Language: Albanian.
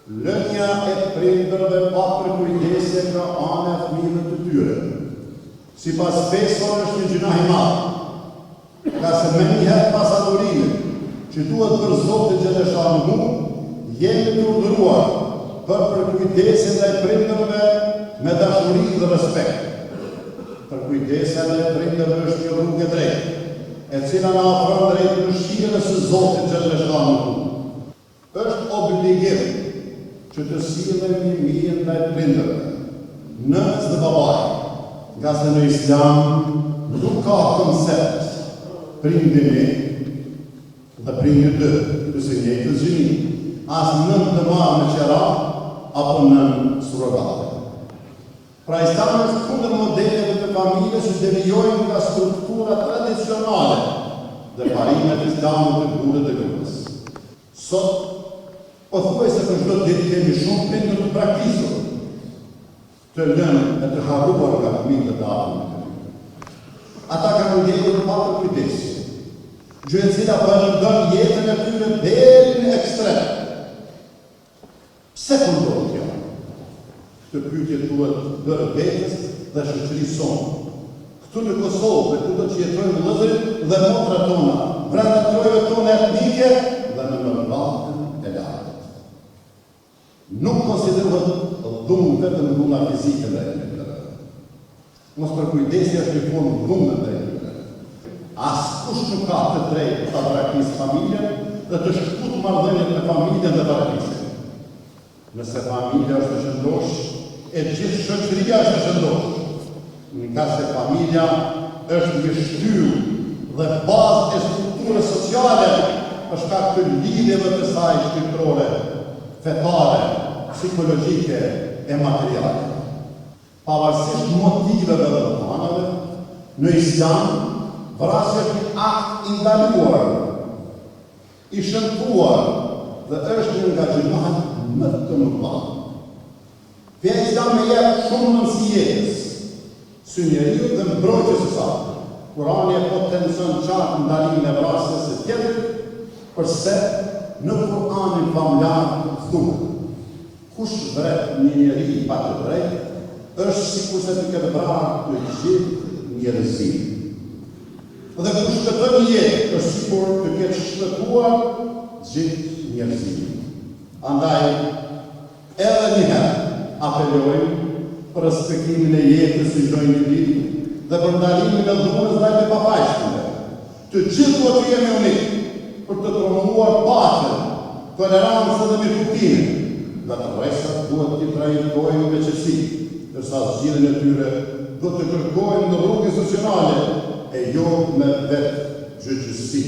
Lënia e prindërve pa përkujdesje nga ana e fëmijëve të tyre, sipas fesave është një gjuna i madh, ka se me njëherë pas adhurimit, që duhet për Zotin Xheleshanuhu, jemi të urdhëruar për përkujdesjen ndaj prindërve me dashuri dhe respekt. Përkujdesja ndaj prindërve është një rrugë e drejtë, e cila na ofron drejt mëshirës së Zotit Xheleshanuhu. Është obligim që të sillemi mirë ndaj prindërve, nënës dhe babaj, nga se në Islam nuk ka koncept prindimi dhe prindi dy, kësë njëjtës gjini, as nën të marrë me qera, apo nën surrogate. Pra Islami është kundër modeleve të familjes që devijojnë nga struktura tradicionale dhe parimet islamit të burrit dhe gruas. Sot, pothuajse për çdo ditë kemi shumë prindër të praktikisur, të lënë e të harruar nga fëmijët e ata. Ata kanë ndjekur pa përkujdesje, gjë e cila vazhdon jetën e tyre deri në ekstrem. Pse po ndodh kjo? Këtë pyetje duhet bërë vetes dhe shoqërisë sonë. Këtu në Kosovë, dhe kudo që jetojnë vëllezërit dhe motrat tona, brenda trojave tona etnike dhe në mëmbatën e lartë. Nuk konsiderohet dhunë vetëm dhuna fizike ndaj tyre. Mos përkujdesja është një formë dhunë ndaj tyre. Askush nuk ka të drejtë ta braktisë familjen dhe të shkputë marrëdhëniet me familjen dhe baratisjen. Nëse familja është e shëndosh, e gjithë shoqëria është e shëndosh. Nga se familja është një shtyrë dhe bazë e strukturës sociale për shkak të lidhjeve të saj shpirtërore, fetare, psikologjike e materiale. Pavarësisht motiveve dhe rrethonave, në Islam vrasja është një akt i ndaluar, i shëmtuar dhe është një nga gjunat më të mëdha. Feja Islame jep shumë mundësi jetës, së njeriu dhe mbrojtjes së saj. Kurani e potencon qartë ndalimin e vrasjes së tjetrit, përse në Kur'anin familjar thuhet: kush vret një njeri pa të drejtë, është sikur se të ketë vrarë të gjithë njerëzimin. Dhe kush shpëton një jetë, është sikur të ketë shpëtuar gjithë njerëzimin. Andaj, edhe një herë apelojmë për respektimin e jetës së çdo individ dhe për ndalimin e dhunës ndaj të papajshmëve. Të gjithë duhet të jemi unik për të promovuar paqen, tolerancën dhe mirëkuptimin, dhe të rreshat duhet të trajtojmë me qetësi, ndërsa zgjidhjen e tyre do të kërkojmë në rrugë institucionale e jo me vetë gjyqësi.